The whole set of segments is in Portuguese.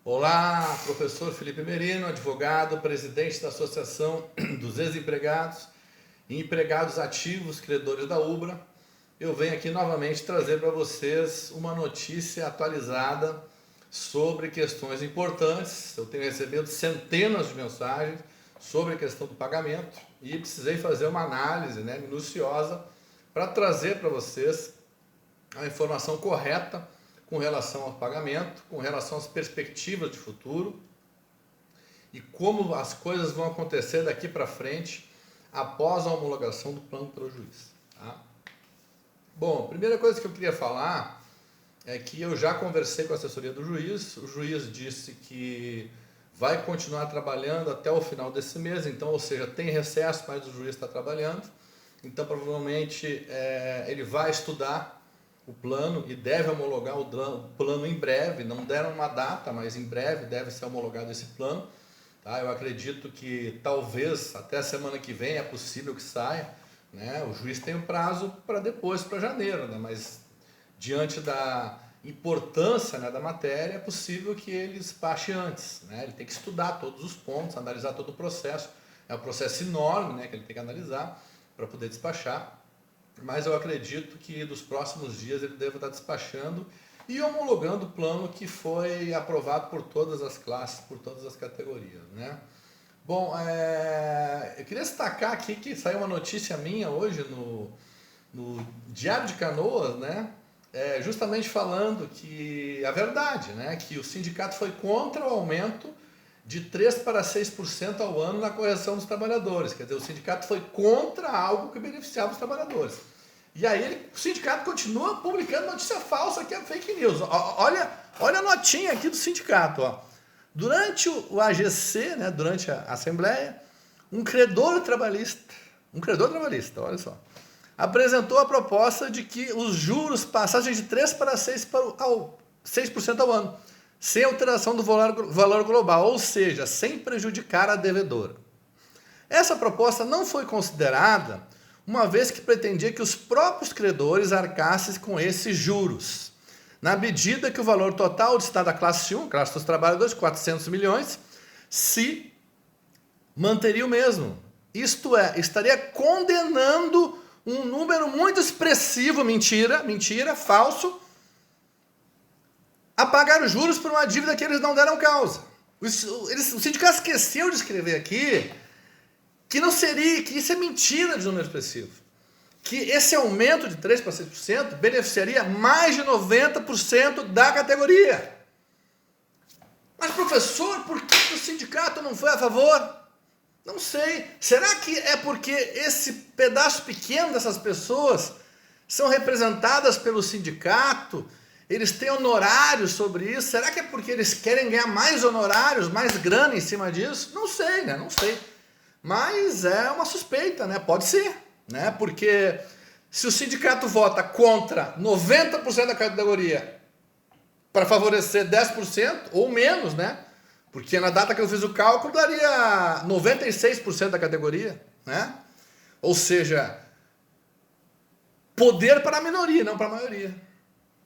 Olá, professor Felipe Merino, advogado, presidente da Associação dos Ex-Empregados e Empregados Ativos, credores da Ubra. Eu venho aqui novamente trazer para vocês uma notícia atualizada sobre questões importantes. Eu tenho recebido centenas de mensagens sobre a questão do pagamento e precisei fazer uma análise minuciosa para trazer para vocês a informação correta com relação ao pagamento, com relação às perspectivas de futuro e como as coisas vão acontecer daqui para frente após a homologação do plano pelo juiz. Tá? Bom, a primeira coisa que eu queria falar é que eu já conversei com a assessoria do juiz, o juiz disse que vai continuar trabalhando até o final desse mês, então, ou seja, tem recesso, mas o juiz está trabalhando, então provavelmente ele vai estudar o plano e deve homologar o plano em breve. Não deram uma data, mas em breve deve ser homologado esse plano. Tá? Eu acredito que talvez até a semana que vem é possível que saia. Né? O juiz tem um prazo para depois, para janeiro, né? Mas diante da importância, né, da matéria, é possível que ele despache antes. Né? Ele tem que estudar todos os pontos, analisar todo o processo. É um processo enorme, né, que ele tem que analisar para poder despachar. Mas eu acredito que nos próximos dias ele deve estar despachando e homologando o plano que foi aprovado por todas as classes, por todas as categorias. Né? Bom, eu queria destacar aqui que saiu uma notícia minha hoje no Diário de Canoas, né? Justamente falando que a verdade, né? Que o sindicato foi contra o aumento de 3% para 6% ao ano na correção dos trabalhadores. Quer dizer, o sindicato foi contra algo que beneficiava os trabalhadores. E aí o sindicato continua publicando notícia falsa, que é fake news. Olha a notinha aqui do sindicato. Ó. Durante o AGC, né, durante a Assembleia, um credor trabalhista, olha só, apresentou a proposta de que os juros passassem de 3% para 6% ao ano, sem alteração do valor global, ou seja, sem prejudicar a devedora. Essa proposta não foi considerada, uma vez que pretendia que os próprios credores arcassem com esses juros, na medida que o valor total do Estado da classe 1, classe dos trabalhadores, 400 milhões, se manteria o mesmo. Isto é, estaria condenando um número muito expressivo, mentira, falso, a pagar os juros por uma dívida que eles não deram causa. O sindicato esqueceu de escrever aqui que não seria, que isso é mentira de número expressivo. Que esse aumento de 3% para 6% beneficiaria mais de 90% da categoria. Mas, professor, por que o sindicato não foi a favor? Não sei. Será que é porque esse pedaço pequeno dessas pessoas são representadas pelo sindicato? Eles têm honorários sobre isso? Será que é porque eles querem ganhar mais honorários, mais grana em cima disso? Não sei, né? Não sei. Mas é uma suspeita, né? Pode ser, né? Porque se o sindicato vota contra 90% da categoria para favorecer 10% ou menos, né? Porque na data que eu fiz o cálculo daria 96% da categoria, né? Ou seja, poder para a minoria, não para a maioria,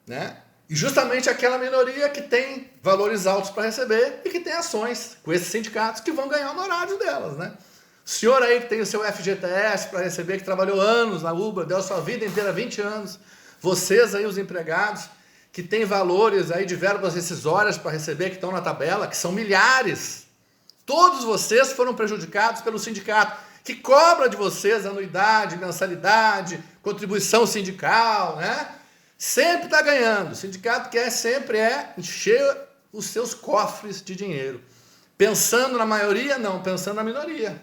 né? E justamente aquela minoria que tem valores altos para receber e que tem ações com esses sindicatos que vão ganhar honorários delas, né? O senhor aí que tem o seu FGTS para receber, que trabalhou anos na Ubra, deu a sua vida inteira, 20 anos. Vocês aí, os empregados, que têm valores aí de verbas rescisórias para receber, que estão na tabela, que são milhares. Todos vocês foram prejudicados pelo sindicato, que cobra de vocês anuidade, mensalidade, contribuição sindical, né? Sempre está ganhando. O sindicato quer sempre encher os seus cofres de dinheiro. Pensando na maioria? Não, pensando na minoria.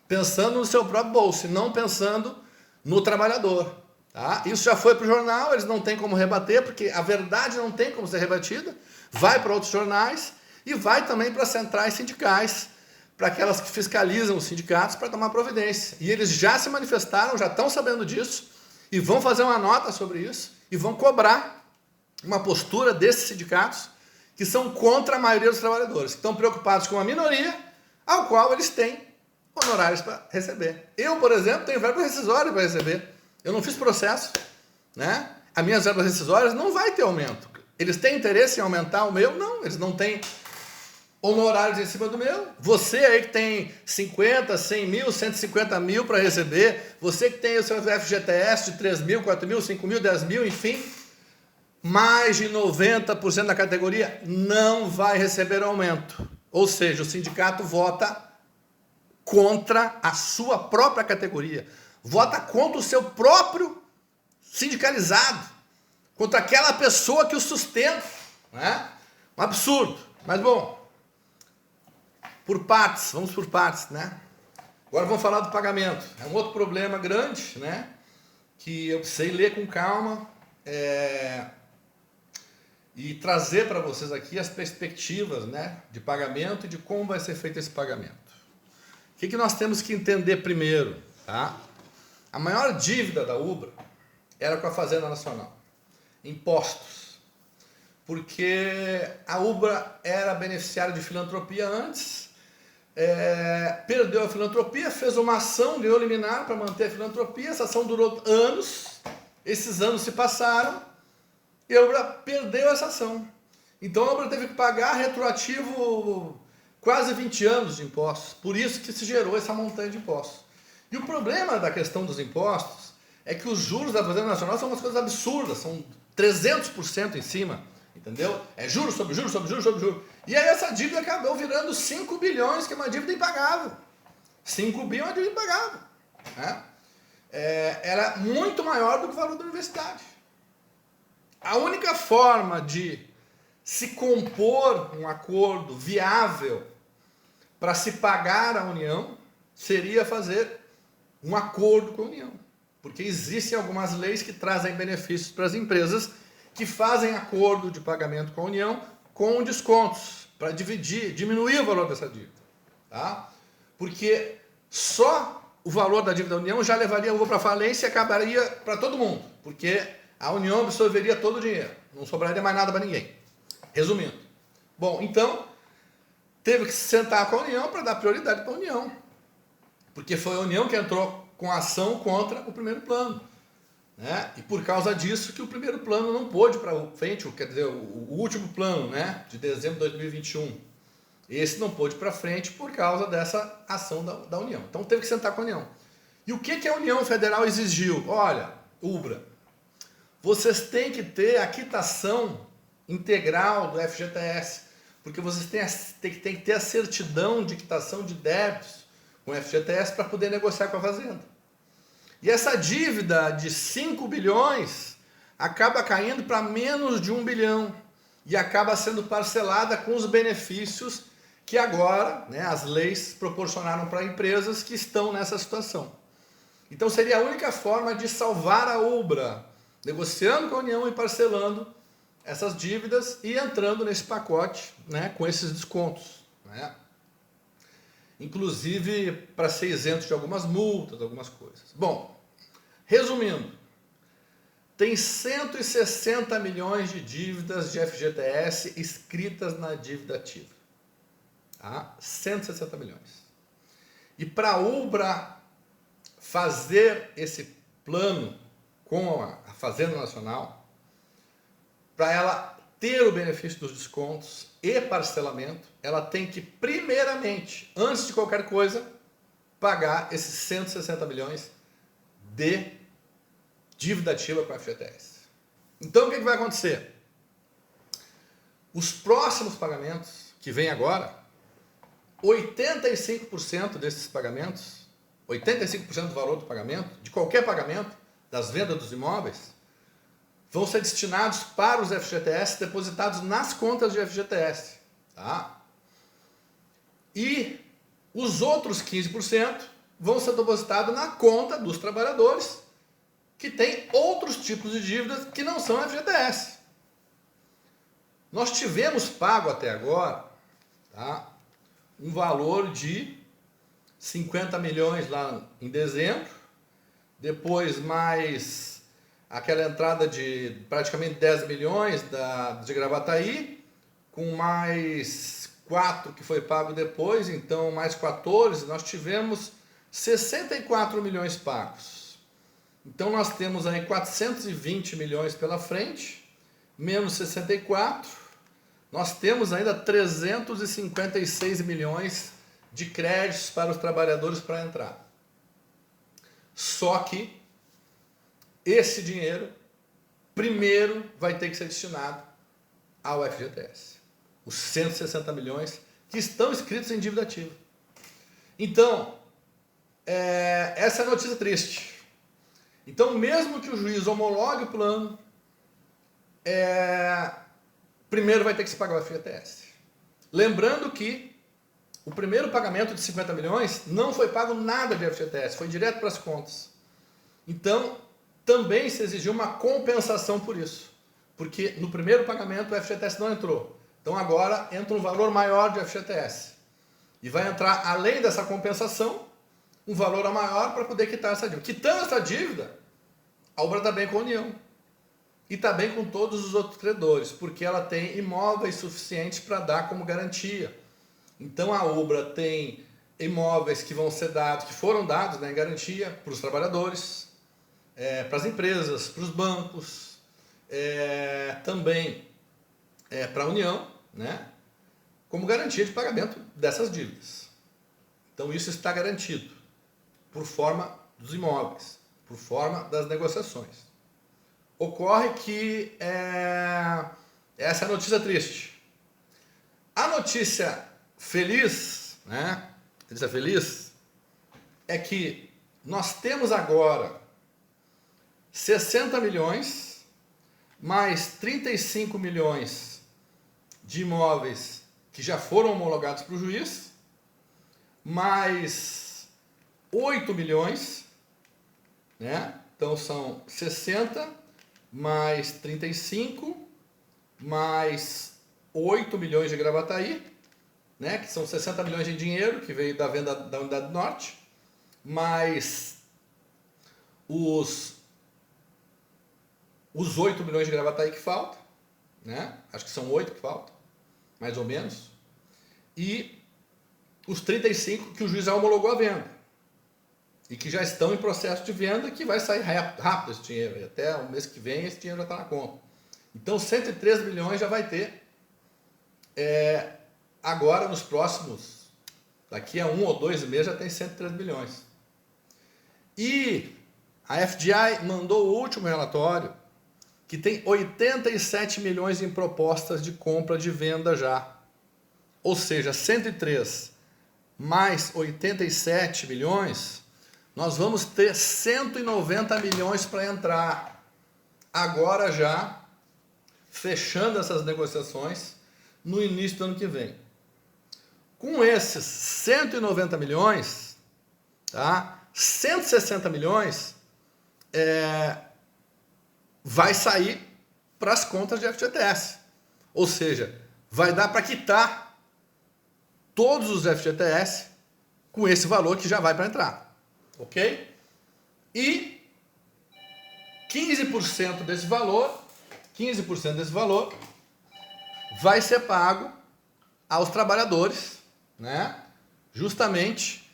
Pensando no seu próprio bolso, não pensando no trabalhador. Tá? Isso já foi para o jornal, eles não têm como rebater, porque a verdade não tem como ser rebatida. Vai para outros jornais e vai também para centrais sindicais, para aquelas que fiscalizam os sindicatos para tomar providência. E eles já se manifestaram, já estão sabendo disso, e vão fazer uma nota sobre isso, e vão cobrar uma postura desses sindicatos que são contra a maioria dos trabalhadores, que estão preocupados com a minoria, ao qual eles têm honorários para receber. Eu, por exemplo, tenho verba rescisória para receber. Eu não fiz processo, né? As minhas verbas rescisórias não vai ter aumento. Eles têm interesse em aumentar o meu? Não, eles não têm honorários em cima do meu. Você aí que tem 50, 100 mil, 150 mil para receber, você que tem o seu FGTS de 3 mil, 4 mil, 5 mil, 10 mil, enfim, mais de 90% da categoria não vai receber aumento. Ou seja, o sindicato vota contra a sua própria categoria, vota contra o seu próprio sindicalizado, contra aquela pessoa que o sustenta, né? Um absurdo. Mas bom, por partes, vamos por partes, né? Agora vamos falar do pagamento. É um outro problema grande, né? Que eu precisei ler com calma e trazer para vocês aqui as perspectivas, né, de pagamento e de como vai ser feito esse pagamento. O que nós temos que entender primeiro, tá? A maior dívida da Ubra era com a Fazenda Nacional, impostos, porque a Ubra era beneficiária de filantropia antes, perdeu a filantropia, fez uma ação de liminar para manter a filantropia, essa ação durou anos, esses anos se passaram e a Ubra perdeu essa ação. Então a Ubra teve que pagar retroativo quase 20 anos de impostos, por isso que se gerou essa montanha de impostos. E o problema da questão dos impostos é que os juros da Fazenda Nacional são umas coisas absurdas, são 300% em cima, entendeu? É juros sobre juros, sobre juros, sobre juros. E aí essa dívida acabou virando 5 bilhões, que é uma dívida impagável. 5 bilhões é uma dívida impagável, né? Era muito maior do que o valor da universidade. A única forma de se compor um acordo viável para se pagar a União seria fazer um acordo com a União. Porque existem algumas leis que trazem benefícios para as empresas que fazem acordo de pagamento com a União com descontos, para diminuir o valor dessa dívida. Tá? Porque só o valor da dívida da União já levaria a Ubra para falência e acabaria para todo mundo. Porque a União absorveria todo o dinheiro, não sobraria mais nada para ninguém. Resumindo. Bom, então, teve que se sentar com a União para dar prioridade para a União. Porque foi a União que entrou com a ação contra o primeiro plano. Né? E por causa disso que o primeiro plano não pôde para frente, quer dizer, o último plano, né, de dezembro de 2021. Esse não pôde para frente por causa dessa ação da União. Então teve que sentar com a União. E o que a União Federal exigiu? Olha, Ubra, vocês têm que ter a quitação integral do FGTS, porque vocês têm que ter a certidão de quitação de débitos com o FGTS para poder negociar com a Fazenda. E essa dívida de 5 bilhões acaba caindo para menos de 1 bilhão e acaba sendo parcelada com os benefícios que agora, né, as leis proporcionaram para empresas que estão nessa situação. Então seria a única forma de salvar a Ubra, negociando com a União e parcelando essas dívidas e entrando nesse pacote, né, com esses descontos, né? Inclusive para ser isento de algumas multas, algumas coisas. Bom, resumindo, tem 160 milhões de dívidas de FGTS escritas na dívida ativa. Tá? 160 milhões. E para a Ubra fazer esse plano com a Fazenda Nacional, para ela ter o benefício dos descontos e parcelamento, ela tem que, primeiramente, antes de qualquer coisa, pagar esses 160 milhões de dívida ativa com a FGTS. Então, o que vai acontecer? Os próximos pagamentos, que vem agora, 85% desses pagamentos, 85% do valor do pagamento, de qualquer pagamento, das vendas dos imóveis, vão ser destinados para os FGTS depositados nas contas de FGTS. Tá? E os outros 15% vão ser depositados na conta dos trabalhadores que têm outros tipos de dívidas que não são FGTS. Nós tivemos pago até agora, tá, um valor de 50 milhões lá em dezembro, depois mais aquela entrada de praticamente 10 milhões de Gravataí, com mais 4 que foi pago depois, então mais 14, nós tivemos 64 milhões pagos. Então nós temos aí 420 milhões pela frente, menos 64, nós temos ainda 356 milhões de créditos para os trabalhadores para entrar. Só que esse dinheiro primeiro vai ter que ser destinado ao FGTS. Os 160 milhões que estão inscritos em dívida ativa. Então, essa é a notícia triste. Então, mesmo que o juiz homologue o plano, primeiro vai ter que se pagar o FGTS. Lembrando que o primeiro pagamento de 50 milhões não foi pago nada de FGTS, foi direto para as contas. Então, também se exigiu uma compensação por isso, porque no primeiro pagamento o FGTS não entrou. Então agora entra um valor maior de FGTS. E vai entrar, além dessa compensação, um valor maior para poder quitar essa dívida. Quitando essa dívida, a Ubra está bem com a União. E está bem com todos os outros credores, porque ela tem imóveis suficientes para dar como garantia. Então a Ubra tem imóveis que vão ser dados, que foram dados, né, em garantia para os trabalhadores, para as empresas, para os bancos, também para a União, né, como garantia de pagamento dessas dívidas. Então isso está garantido por forma dos imóveis, por forma das negociações. Ocorre que essa é a notícia triste. A notícia feliz, né, notícia feliz, é que nós temos agora 60 milhões mais 35 milhões de imóveis que já foram homologados para o juiz, mais 8 milhões, né? Então são 60 mais 35 mais 8 milhões de Gravataí, né? Que são 60 milhões de dinheiro que veio da venda da Unidade Norte, mais os 8 milhões de Gravataí que faltam, né? Acho que são 8 que faltam, mais ou menos, e os 35 que o juiz já homologou a venda e que já estão em processo de venda, que vai sair rápido esse dinheiro, e até o mês que vem esse dinheiro já está na conta. Então 103 milhões já vai ter agora nos próximos, daqui a 1 ou 2 meses já tem 103 milhões. E a FDI mandou o último relatório, que tem 87 milhões em propostas de compra de venda já. Ou seja, 103 mais 87 milhões, nós vamos ter 190 milhões para entrar. Agora já, fechando essas negociações, no início do ano que vem. Com esses 190 milhões, tá? 160 milhões vai sair para as contas de FGTS. Ou seja, vai dar para quitar todos os FGTS com esse valor que já vai para entrar. Ok? E 15% desse valor vai ser pago aos trabalhadores, né? Justamente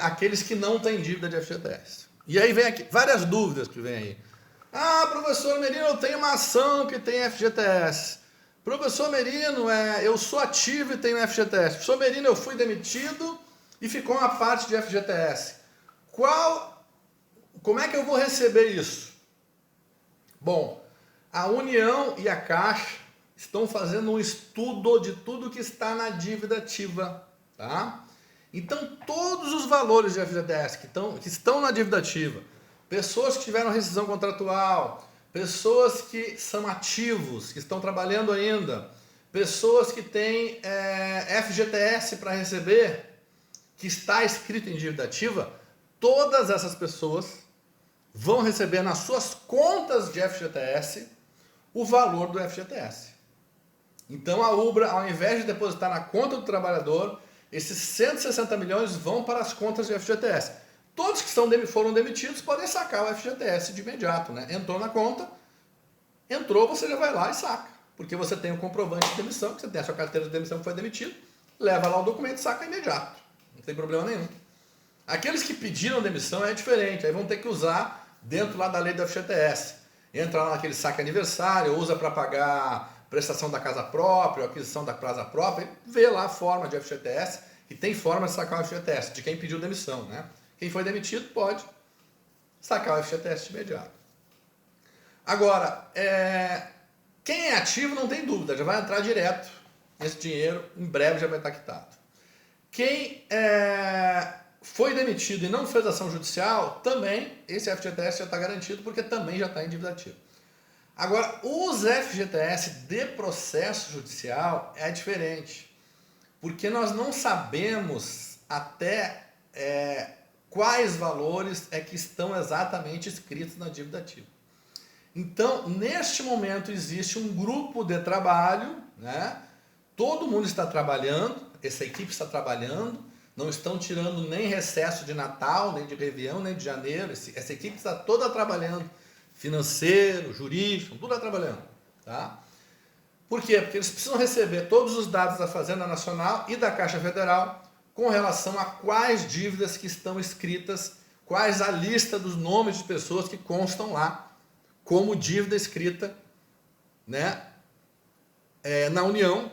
aqueles que não têm dívida de FGTS. E aí vem aqui várias dúvidas que vem aí. Ah, professor Merino, eu tenho uma ação que tem FGTS. Professor Merino, eu sou ativo e tenho FGTS. Professor Merino, eu fui demitido e ficou uma parte de FGTS. Como é que eu vou receber isso? Bom, a União e a Caixa estão fazendo um estudo de tudo que está na dívida ativa, tá? Então, todos os valores de FGTS que estão na dívida ativa, pessoas que tiveram rescisão contratual, pessoas que são ativos, que estão trabalhando ainda, pessoas que têm FGTS para receber, que está escrito em dívida ativa, todas essas pessoas vão receber nas suas contas de FGTS o valor do FGTS. Então a Ubra, ao invés de depositar na conta do trabalhador, esses 160 milhões vão para as contas de FGTS. Todos que foram demitidos podem sacar o FGTS de imediato, né? Entrou na conta, você já vai lá e saca. Porque você tem o comprovante de demissão, que você tem a sua carteira de demissão que foi demitido, leva lá o documento e saca imediato. Não tem problema nenhum. Aqueles que pediram demissão é diferente, aí vão ter que usar dentro lá da lei do FGTS. Entra lá naquele saque aniversário, usa para pagar prestação da casa própria, aquisição da casa própria, ele vê lá a forma de FGTS, e tem forma de sacar o FGTS, de quem pediu demissão, né? Quem foi demitido pode sacar o FGTS de imediato. Agora, quem é ativo não tem dúvida, já vai entrar direto esse dinheiro, em breve já vai estar quitado. Quem foi demitido e não fez ação judicial, também esse FGTS já está garantido, porque também já está em dívida ativa. Agora, os FGTS de processo judicial é diferente, porque nós não sabemos até quais valores que estão exatamente escritos na dívida ativa. Então, neste momento existe um grupo de trabalho, né? Todo mundo está trabalhando, essa equipe está trabalhando, não estão tirando nem recesso de Natal, nem de Réveillon, nem de janeiro, essa equipe está toda trabalhando, financeiro, jurídico, tudo está trabalhando, tá? Por quê? Porque eles precisam receber todos os dados da Fazenda Nacional e da Caixa Federal com relação a quais dívidas que estão escritas, quais a lista dos nomes de pessoas que constam lá como dívida escrita, né, na União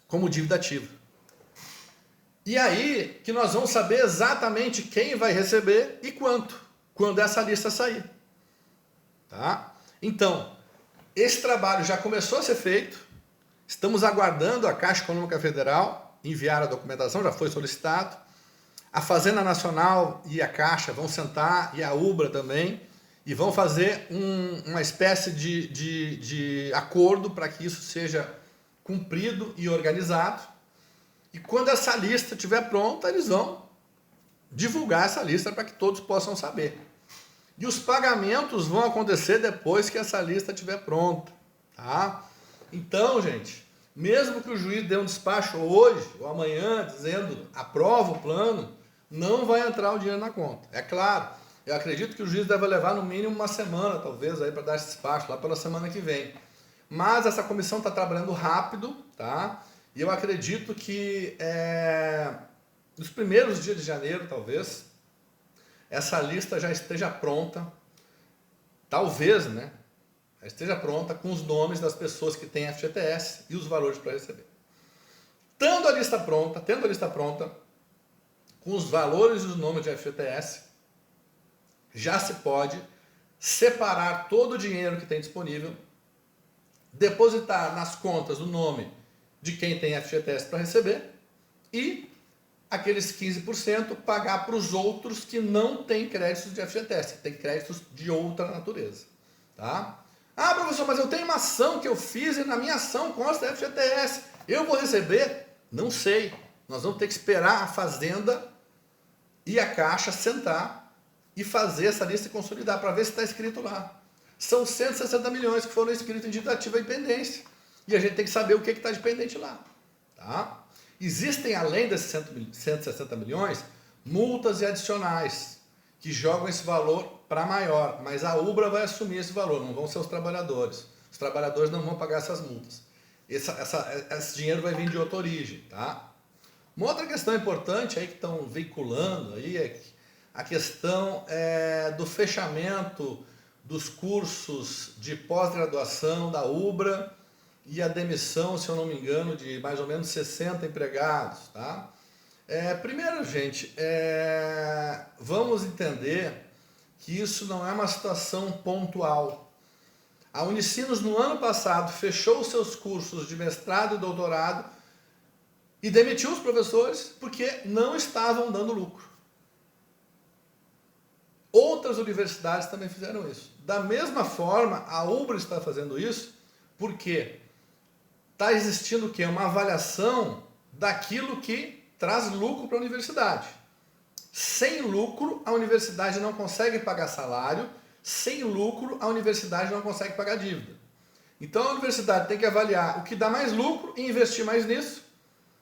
como dívida ativa. E aí que nós vamos saber exatamente quem vai receber e quanto, quando essa lista sair. Tá? Então, esse trabalho já começou a ser feito, estamos aguardando a Caixa Econômica Federal enviar a documentação, já foi solicitado. A Fazenda Nacional e a Caixa vão sentar, e a UBRA também, e vão fazer uma espécie de acordo para que isso seja cumprido e organizado. E quando essa lista estiver pronta, eles vão divulgar essa lista para que todos possam saber. E os pagamentos vão acontecer depois que essa lista estiver pronta. Tá? Então, gente, mesmo que o juiz dê um despacho hoje ou amanhã dizendo aprova o plano, não vai entrar o dinheiro na conta. É claro, eu acredito que o juiz deve levar no mínimo uma semana, talvez, aí para dar esse despacho, lá pela semana que vem. Mas essa comissão está trabalhando rápido, tá? E eu acredito que nos primeiros dias de janeiro, talvez, essa lista já esteja pronta, talvez, né? Já esteja pronta com os nomes das pessoas que têm FGTS e os valores para receber. Tendo a lista pronta, com os valores e os nomes de FGTS, já se pode separar todo o dinheiro que tem disponível, depositar nas contas o nome de quem tem FGTS para receber e aqueles 15% pagar para os outros que não têm créditos de FGTS, que têm créditos de outra natureza. Tá? Ah, professor, mas eu tenho uma ação que eu fiz e na minha ação consta FGTS. Eu vou receber? Não sei. Nós vamos ter que esperar a Fazenda e a Caixa sentar e fazer essa lista e consolidar para ver se está escrito lá. São 160 milhões que foram escritos em dívida ativa e pendência. E a gente tem que saber o que está de pendente lá. Tá? Existem, além desses 160 milhões, multas e adicionais que jogam esse valor para maior. Mas a UBRA vai assumir esse valor, não vão ser os trabalhadores. Os trabalhadores não vão pagar essas multas. Esse dinheiro vai vir de outra origem. Tá? Uma outra questão importante aí que estão veiculando aí é a questão do fechamento dos cursos de pós-graduação da UBRA e a demissão, se eu não me engano, de mais ou menos 60 empregados. Tá? Primeiro, gente, vamos entender que isso não é uma situação pontual. A Unicinos, no ano passado, fechou os seus cursos de mestrado e doutorado e demitiu os professores porque não estavam dando lucro. Outras universidades também fizeram isso. Da mesma forma, a UBRA está fazendo isso porque está existindo o quê? Uma avaliação daquilo que traz lucro para a universidade. Sem lucro, a universidade não consegue pagar salário. Sem lucro, a universidade não consegue pagar dívida. Então, a universidade tem que avaliar o que dá mais lucro e investir mais nisso.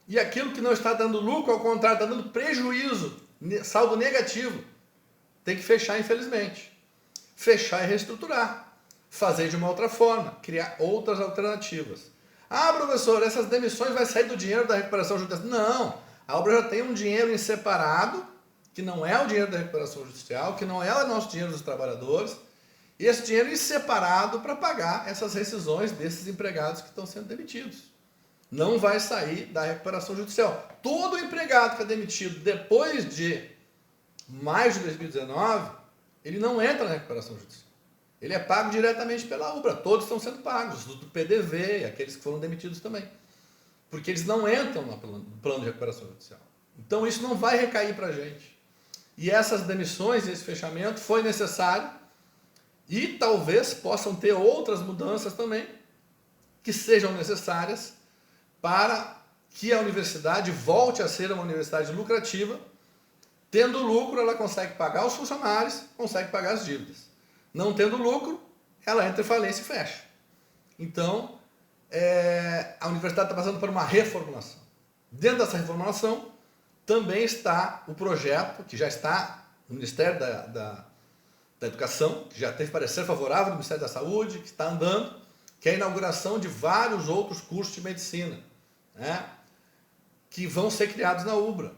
E aquilo que não está dando lucro, ao contrário, está dando prejuízo, saldo negativo, tem que fechar, infelizmente. Fechar e reestruturar. Fazer de uma outra forma. Criar outras alternativas. Ah, professor, essas demissões vai sair do dinheiro da recuperação judicial? Não. A obra já tem um dinheiro em separado, que não é o dinheiro da recuperação judicial, que não é o nosso dinheiro dos trabalhadores, esse dinheiro ir separado para pagar essas rescisões desses empregados que estão sendo demitidos. Não vai sair da recuperação judicial. Todo empregado que é demitido depois de maio de 2019, ele não entra na recuperação judicial. Ele é pago diretamente pela UBRA. Todos estão sendo pagos, do PDV e aqueles que foram demitidos também. Porque eles não entram no plano de recuperação judicial. Então isso não vai recair para a gente. E essas demissões, esse fechamento foi necessário e talvez possam ter outras mudanças também que sejam necessárias para que a universidade volte a ser uma universidade lucrativa. Tendo lucro, ela consegue pagar os funcionários, consegue pagar as dívidas. Não tendo lucro, ela entra em falência e fecha. Então, a universidade está passando por uma reformulação. Dentro dessa reformulação, também está o projeto, que já está no Ministério da Educação, que já teve parecer favorável do Ministério da Saúde, que está andando, que é a inauguração de vários outros cursos de medicina, né, que vão ser criados na UBRA.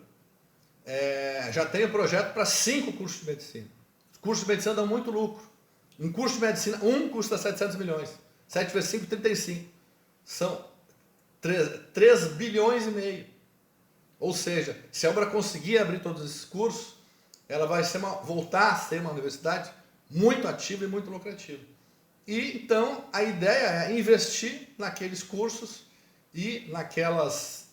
Já tem o projeto para 5 cursos de medicina. Os cursos de medicina dão muito lucro. Um curso de medicina, um custa 700 milhões. 7 vezes 5, 35. São 3 bilhões e meio. Ou seja, se a UBRA conseguir abrir todos esses cursos, ela vai voltar a ser uma universidade muito ativa e muito lucrativa. E então a ideia é investir naqueles cursos e naquelas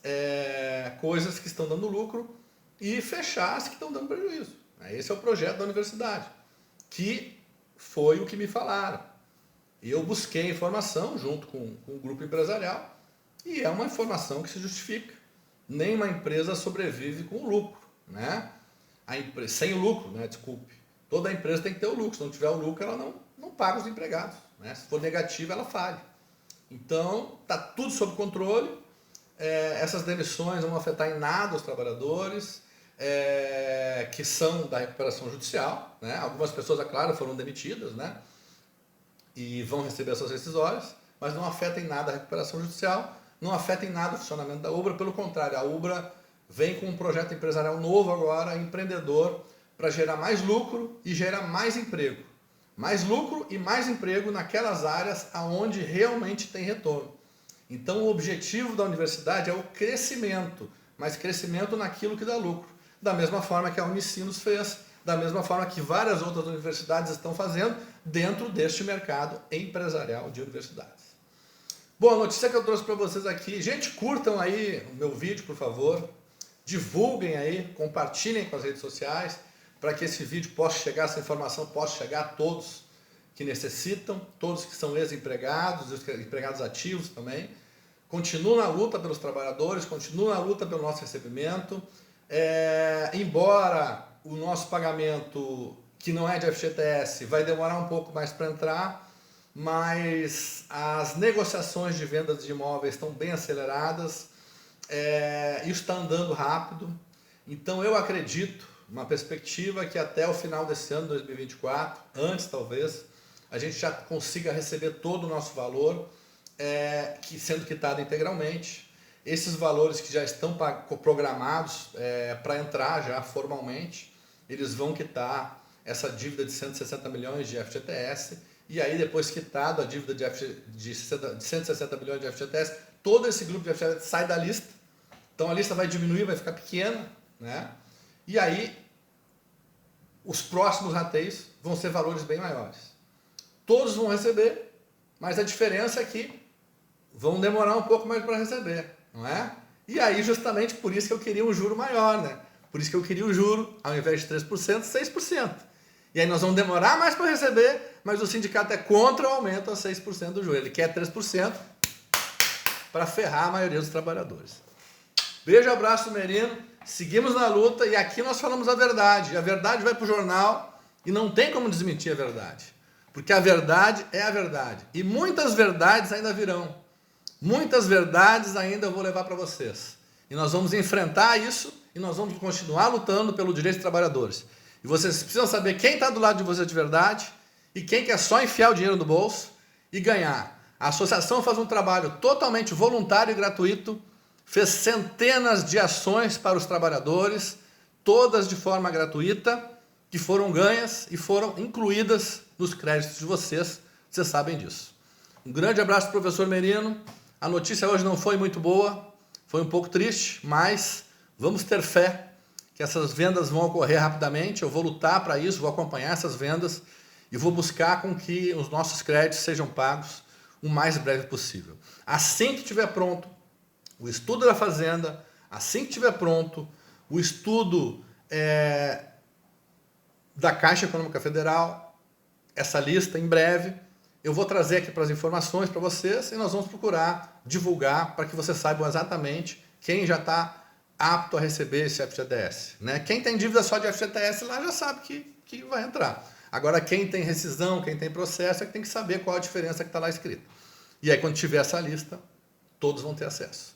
coisas que estão dando lucro e fechar as que estão dando prejuízo. Esse é o projeto da universidade, que foi o que me falaram. Eu busquei informação junto com o grupo empresarial e é uma informação que se justifica. Nenhuma empresa sobrevive com lucro, né? Sem o lucro, né? Desculpe. Toda empresa tem que ter o lucro. Se não tiver o lucro, ela não paga os empregados, né? Se for negativa, ela falha. Então, está tudo sob controle. Essas demissões não vão afetar em nada os trabalhadores que são da recuperação judicial, né? Algumas pessoas, é claro, foram demitidas, né? E vão receber suas rescisórias, mas não afeta em nada a recuperação judicial, não afeta em nada o funcionamento da UBRA. Pelo contrário, a UBRA vem com um projeto empresarial novo agora, empreendedor, para gerar mais lucro e gerar mais emprego. Mais lucro e mais emprego naquelas áreas onde realmente tem retorno. Então o objetivo da universidade é o crescimento, mas crescimento naquilo que dá lucro. Da mesma forma que a Unicinos fez, da mesma forma que várias outras universidades estão fazendo dentro deste mercado empresarial de universidades. Bom, a notícia que eu trouxe para vocês aqui, gente, curtam aí o meu vídeo, por favor, divulguem aí, compartilhem com as redes sociais, para que esse vídeo possa chegar, essa informação possa chegar a todos que necessitam, todos que são ex-empregados, os empregados ativos também. Continuam na luta pelos trabalhadores, continuam na luta pelo nosso recebimento. Embora o nosso pagamento, que não é de FGTS, vai demorar um pouco mais para entrar, mas as negociações de vendas de imóveis estão bem aceleradas, isso está andando rápido. Então eu acredito, uma perspectiva que até o final desse ano, 2024, antes talvez, a gente já consiga receber todo o nosso valor, sendo quitado integralmente. Esses valores que já estão programados para entrar já formalmente, eles vão quitar essa dívida de 160 milhões de FGTS, e aí depois quitado a dívida de 160 milhões de FGTS, todo esse grupo de FGTS sai da lista. Então a lista vai diminuir, vai ficar pequena, né? E aí os próximos rateios vão ser valores bem maiores. Todos vão receber, mas a diferença é que vão demorar um pouco mais para receber, não é? E aí justamente por isso que eu queria um juro maior, né? Por isso que eu queria o juro, ao invés de 3%, 6%. E aí nós vamos demorar mais para receber, mas o sindicato é contra o aumento a 6% do juro. Ele quer 3% para ferrar a maioria dos trabalhadores. Beijo, abraço, Merino. Seguimos na luta e aqui nós falamos a verdade. E a verdade vai para o jornal e não tem como desmentir a verdade. Porque a verdade é a verdade. E muitas verdades ainda virão. Muitas verdades ainda eu vou levar para vocês. E nós vamos enfrentar isso e nós vamos continuar lutando pelo direito dos trabalhadores. E vocês precisam saber quem está do lado de vocês de verdade e quem quer só enfiar o dinheiro no bolso e ganhar. A associação faz um trabalho totalmente voluntário e gratuito, fez centenas de ações para os trabalhadores, todas de forma gratuita, que foram ganhas e foram incluídas nos créditos de vocês sabem disso. Um grande abraço, professor Merino. A notícia hoje não foi muito boa, foi um pouco triste, mas vamos ter fé que essas vendas vão ocorrer rapidamente. Eu vou lutar para isso, vou acompanhar essas vendas e vou buscar com que os nossos créditos sejam pagos o mais breve possível. Assim que estiver pronto o estudo da Fazenda, assim que estiver pronto o estudo da Caixa Econômica Federal, essa lista em breve, eu vou trazer aqui para as informações para vocês e nós vamos procurar divulgar para que vocês saibam exatamente quem já está apto a receber esse FGTS. Né? Quem tem dívida só de FGTS lá já sabe que vai entrar. Agora, quem tem rescisão, quem tem processo, é que tem que saber qual a diferença que está lá escrita. E aí, quando tiver essa lista, todos vão ter acesso.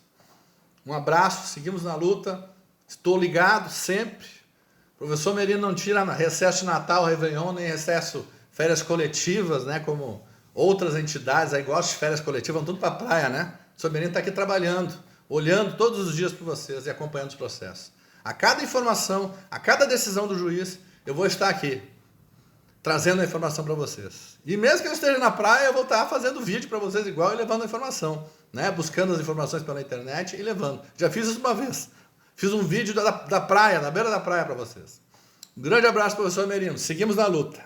Um abraço, seguimos na luta. Estou ligado sempre. O professor Merino não tira recesso de Natal, Réveillon, nem recesso, férias coletivas, né? Como outras entidades aí gostam de férias coletivas, vão tudo para a praia, né? O professor Merino está aqui trabalhando, olhando todos os dias para vocês e acompanhando os processos. A cada informação, a cada decisão do juiz, eu vou estar aqui, trazendo a informação para vocês. E mesmo que eu esteja na praia, eu vou estar fazendo vídeo para vocês igual e levando a informação, né? Buscando as informações pela internet e levando. Já fiz isso uma vez. Fiz um vídeo da praia, na beira da praia para vocês. Um grande abraço, professor Merino. Seguimos na luta.